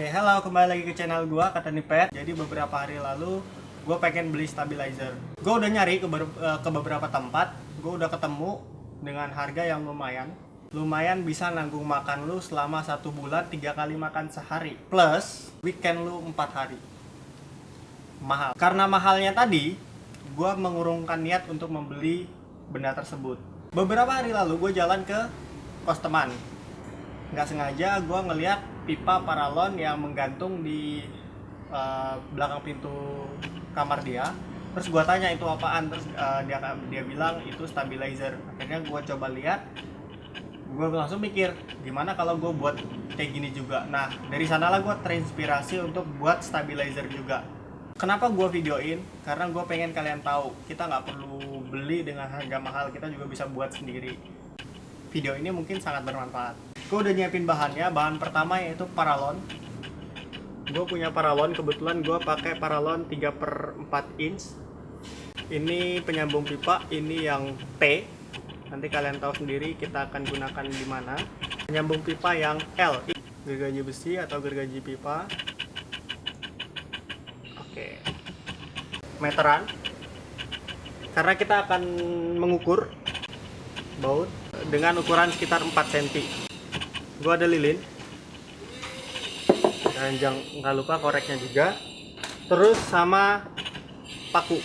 Halo, kembali lagi ke channel gua, Kata Nipet. Jadi beberapa hari lalu gua pengen beli stabilizer. Gua udah nyari ke beberapa tempat, gua udah ketemu dengan harga yang lumayan bisa nanggung makan lu selama 1 bulan 3 kali makan sehari, plus weekend lu 4 hari. Mahal. Karena mahalnya tadi, gua mengurungkan niat untuk membeli benda tersebut. Beberapa hari lalu gua jalan ke kos teman. Nggak sengaja gue ngeliat pipa paralon yang menggantung di belakang pintu kamar dia. Terus gue tanya itu apaan, terus dia bilang itu stabilizer. Akhirnya gue coba lihat, gue langsung mikir gimana kalau gue buat kayak gini juga. Nah, dari sanalah gue terinspirasi untuk buat stabilizer juga. Kenapa gue videoin? Karena gue pengen kalian tahu, kita nggak perlu beli dengan harga mahal, kita juga bisa buat sendiri. Video ini mungkin sangat bermanfaat. Gue udah nyiapin bahannya. Bahan pertama yaitu paralon. Gue punya paralon, kebetulan gue pakai paralon 3/4 inch. Ini penyambung pipa, ini yang T. Nanti kalian tahu sendiri kita akan gunakan di mana. Penyambung pipa yang L, gergaji besi atau gergaji pipa. Oke. Meteran. Karena kita akan mengukur baut dengan ukuran sekitar 4 cm. Gua ada lilin, dan jangan lupa koreknya juga. Terus sama paku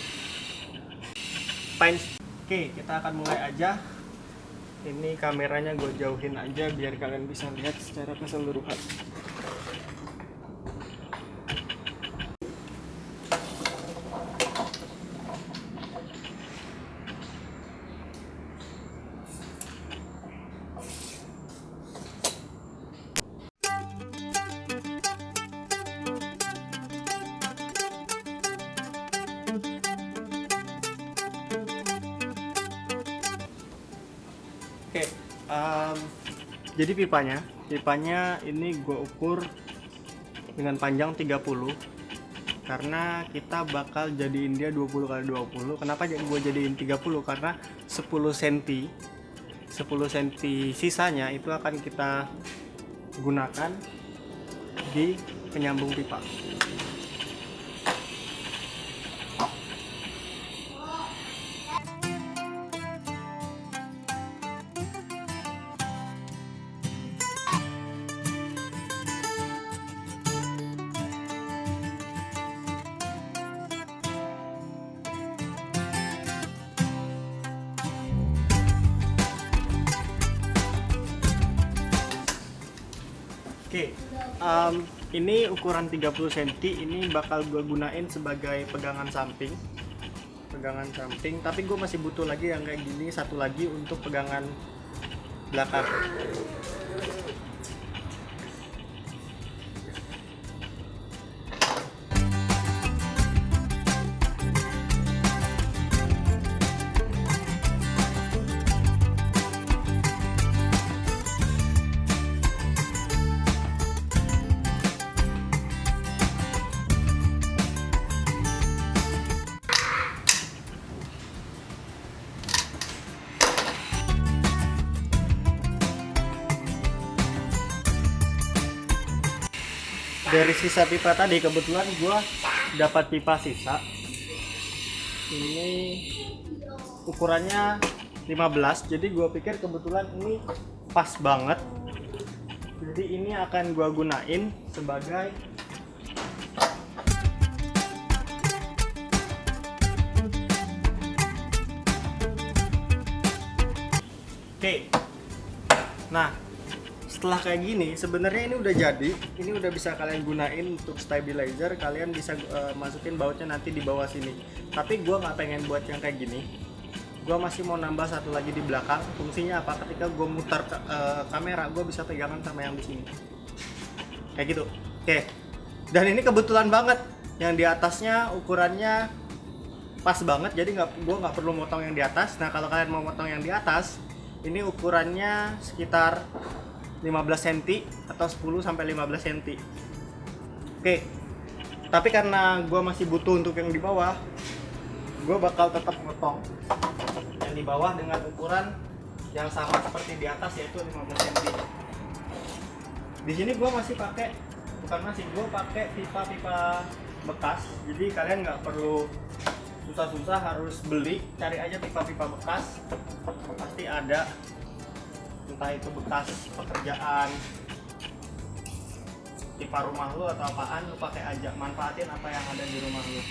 paint. Oke, kita akan mulai aja. Ini kameranya gue jauhin aja biar kalian bisa lihat secara keseluruhan. Oke, jadi pipanya ini gue ukur dengan panjang 30, karena kita bakal jadiin dia 20x20. Kenapa gue jadiin 30? Karena 10 cm sisanya itu akan kita gunakan di penyambung pipa. Oke, ini ukuran 30 cm, ini bakal gue gunain sebagai pegangan samping. Tapi gue masih butuh lagi yang kayak gini, satu lagi untuk pegangan belakang. Dari sisa pipa tadi, kebetulan gue dapat pipa sisa. Ini ukurannya 15, jadi gue pikir kebetulan ini pas banget. Jadi ini akan gue gunain sebagai Nah, setelah kayak gini, sebenarnya ini udah jadi. Ini udah bisa kalian gunain untuk stabilizer. Kalian bisa masukin bautnya nanti di bawah sini. Tapi gue nggak pengen buat yang kayak gini. Gue masih mau nambah satu lagi di belakang. Fungsinya apa? Ketika gue mutar kamera, gue bisa pegangan sama yang di sini. Kayak gitu. Oke. Dan ini kebetulan banget. Yang di atasnya ukurannya pas banget. Jadi gue nggak perlu motong yang di atas. Nah, kalau kalian mau motong yang di atas, ini ukurannya sekitar 15 cm atau 10 sampai 15 cm. Oke. Tapi karena gue masih butuh untuk yang di bawah, gue bakal tetap motong yang di bawah dengan ukuran yang sama seperti di atas, yaitu 15 cm. Di sini gue masih pakai bukan masih, gue pakai pipa-pipa bekas, jadi kalian nggak perlu susah-susah harus beli, cari aja pipa-pipa bekas, pasti ada, entah itu bekas pekerjaan, pipa rumah lu atau apaan, lu pakai aja, manfaatin apa yang ada di rumah lu.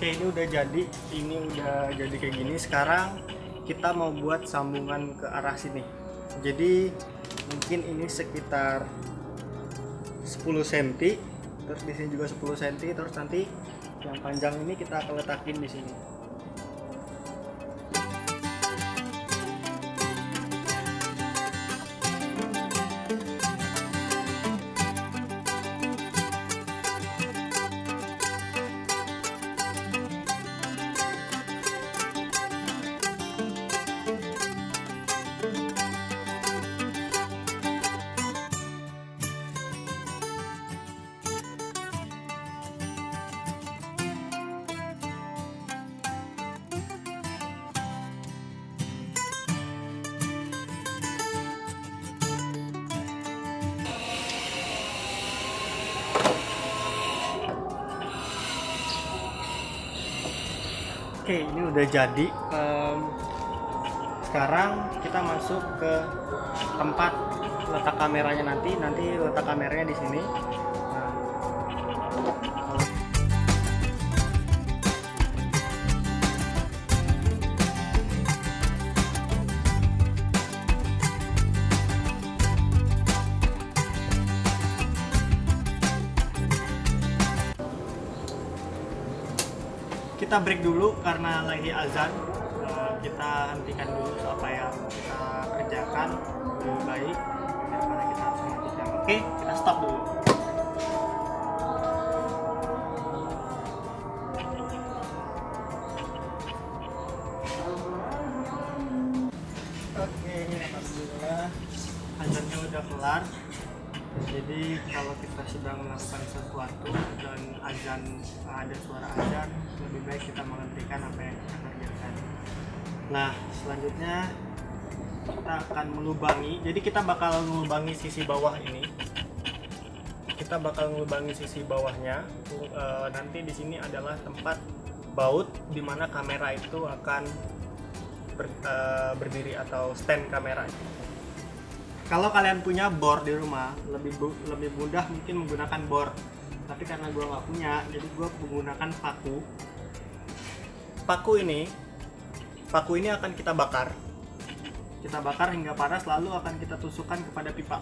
Oke, ini udah jadi kayak gini. Sekarang kita mau buat sambungan ke arah sini. Jadi mungkin ini sekitar 10 cm, terus di sini juga 10 cm, terus nanti yang panjang ini kita akan letakin di sini. Oke, ini udah jadi. Sekarang kita masuk ke tempat letak kameranya nanti letak kameranya di sini. Kita break dulu karena lagi azan. Kita hentikan dulu apa yang kita kerjakan lebih baik daripada kita harus menghentikan. Oke, kita stop dulu. Oke, alhamdulillah azannya udah kelar. Jadi kalau kita sedang melakukan sesuatu dan azan, ada suara azan, lebih baik kita menghentikan apa yang kita kerjakan. Nah, selanjutnya kita akan melubangi. Jadi kita bakal melubangi sisi bawah ini. Kita bakal melubangi sisi bawahnya. Nanti di sini adalah tempat baut di mana kamera itu akan berdiri atau stand kamera. Kalau kalian punya bor di rumah, lebih mudah mungkin menggunakan bor. Tapi karena gue nggak punya, jadi gue menggunakan paku. Paku ini akan kita bakar. Kita bakar hingga panas, lalu akan kita tusukkan kepada pipa.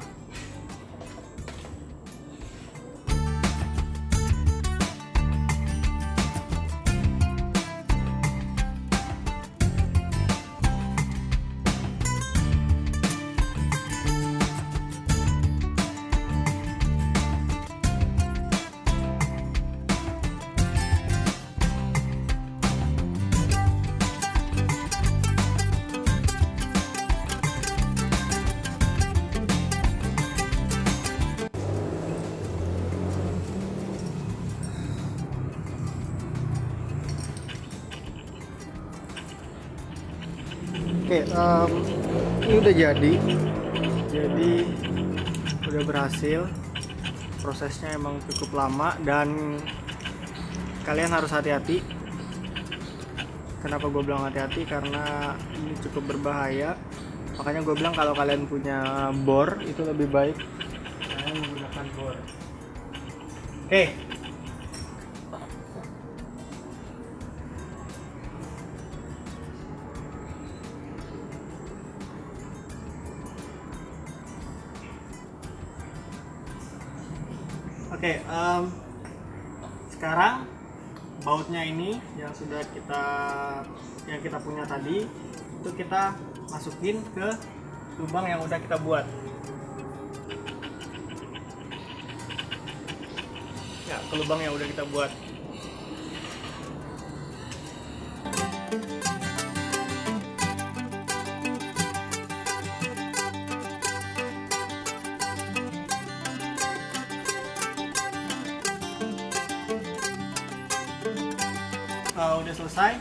Oke, ini udah jadi udah berhasil. Prosesnya emang cukup lama dan kalian harus hati-hati. Kenapa gue bilang hati-hati? Karena ini cukup berbahaya. Makanya gue bilang kalau kalian punya bor itu lebih baik kalian menggunakan bor. Oke. Oke, sekarang bautnya ini yang kita punya tadi itu kita masukin ke lubang yang udah kita buat. Ya, ke lubang yang udah kita buat. Udah selesai.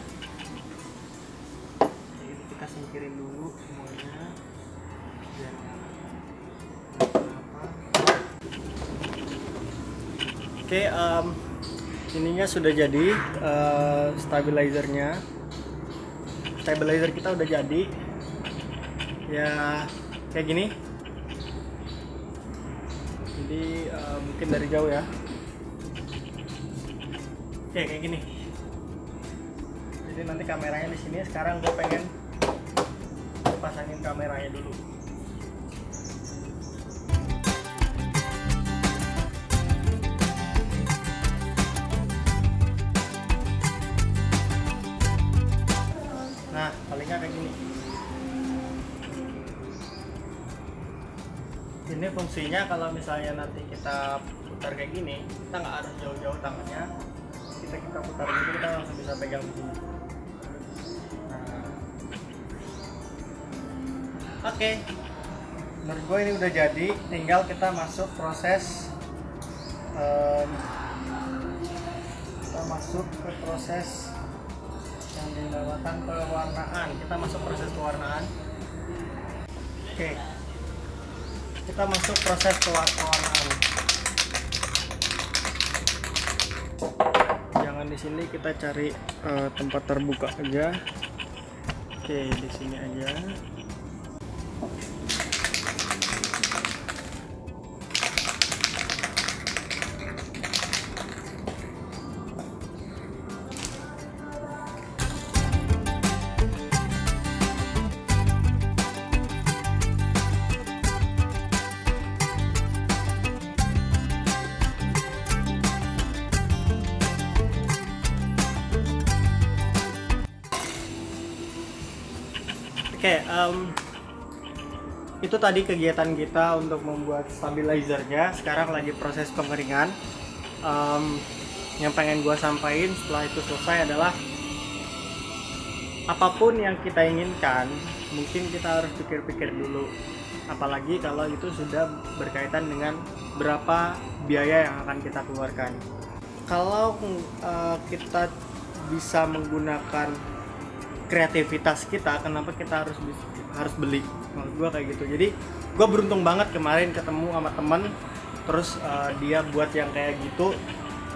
Jadi kita singkirin dulu semuanya. Biar Oke, ininya sudah jadi, stabilizernya. Stabilizer kita udah jadi. Ya kayak gini. Jadi mungkin dari jauh ya. Oke, kayak gini. Jadi nanti kameranya di sini. Sekarang gue pengen pasangin kameranya dulu. Nah, palingnya kayak gini. Ini fungsinya kalau misalnya nanti kita putar kayak gini, kita nggak harus jauh-jauh tangannya. Kita putar gitu, kita langsung bisa pegang begini. Oke, menurut gue ini udah jadi, tinggal kita masuk proses yang dinamakan pewarnaan. Kita masuk proses pewarnaan. Oke, kita masuk proses pewarnaan. Jangan di sini, kita cari tempat terbuka aja. Oke, di sini aja. Oke, itu tadi kegiatan kita untuk membuat stabilizernya. Sekarang lagi proses pengeringan. Yang pengen gue sampaikan setelah itu selesai adalah apapun yang kita inginkan, mungkin kita harus pikir-pikir dulu. Apalagi kalau itu sudah berkaitan dengan berapa biaya yang akan kita keluarkan. Kalau kita bisa menggunakan kreativitas kita, kenapa kita harus beli? Menurut gue kayak gitu. Jadi gue beruntung banget kemarin ketemu sama temen, terus dia buat yang kayak gitu,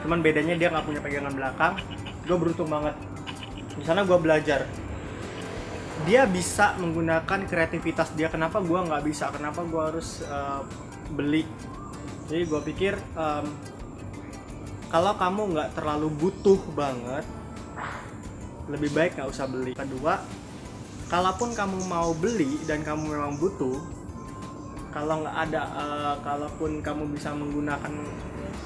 cuman bedanya dia nggak punya pegangan belakang. Gue beruntung banget. Di sana gue belajar, dia bisa menggunakan kreativitas dia, kenapa gue nggak bisa, kenapa gue harus beli. Jadi gue pikir kalau kamu nggak terlalu butuh banget, lebih baik nggak usah beli. Kedua, kalaupun kamu mau beli dan kamu memang butuh, kalaupun kamu bisa menggunakan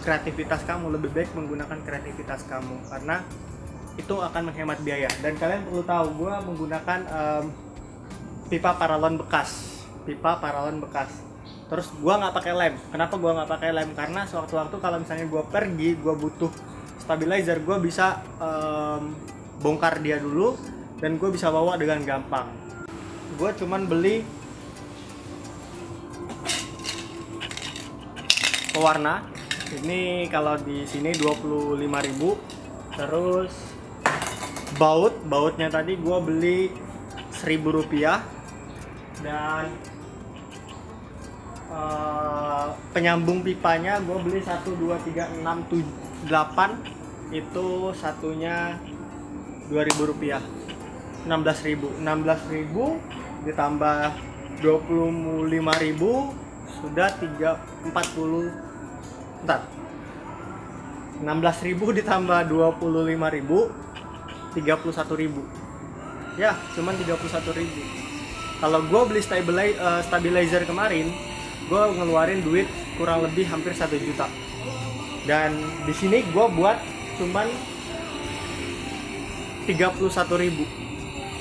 kreativitas kamu, lebih baik menggunakan kreativitas kamu, karena itu akan menghemat biaya. Dan kalian perlu tahu, gue menggunakan pipa paralon bekas. Terus gue nggak pakai lem. Kenapa gue nggak pakai lem? Karena sewaktu-waktu kalau misalnya gue pergi, gue butuh stabilizer, gue bisa bongkar dia dulu dan gue bisa bawa dengan gampang. Gue cuman beli pewarna. Ini kalau di sini 25.000. Terus bautnya tadi gue beli Rp1.000. Dan penyambung pipanya gue beli 1, 2, 3, 6, 7, 8. Itu satunya Rp2.000. 16.000 ditambah 25.000 sudah 40. Bentar. 16.000 ditambah 25.000 31.000. Ya, cuman 31.000. Kalau gue beli stabilizer kemarin, gue ngeluarin duit kurang lebih hampir 1 juta. Dan di sini gue buat cuman 31.000.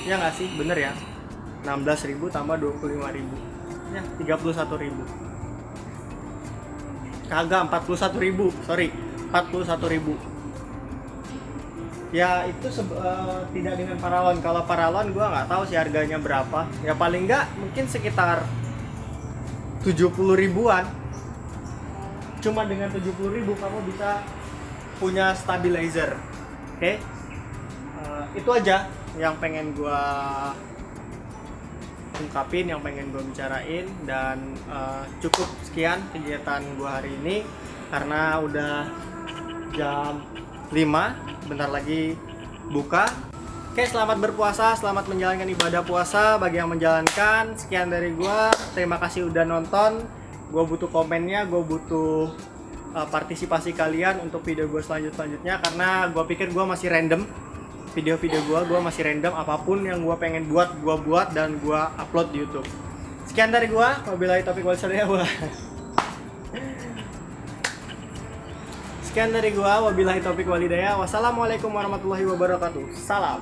Ya nggak sih, bener ya? 16.000 tambah 25.000. Ya, 31.000. Kagak, 41.000. Sorry, 41.000. Ya itu tidak dengan paralon. Kalau paralon gue nggak tahu sih harganya berapa. Ya paling nggak mungkin sekitar 70 ribuan. Cuma dengan 70 ribu kamu bisa punya stabilizer. Oke? Itu aja yang pengen gue ungkapin, yang pengen gue bicarain. Dan cukup sekian kegiatan gue hari ini, karena udah jam 5, bentar lagi buka. Oke, selamat berpuasa, selamat menjalankan ibadah puasa bagi yang menjalankan. Sekian dari gua, terima kasih udah nonton. Gua butuh komennya, gua butuh partisipasi kalian untuk video gua selanjutnya, karena gua pikir gua masih random. Video-video gua masih random, apapun yang gua pengen buat, gua buat dan gua upload di YouTube. Sekian dari gua, wabillahi taufiq wal hidayah. Sekian dari gua, wabillahi taufiq wal hidayah. Wassalamualaikum warahmatullahi wabarakatuh. Salam.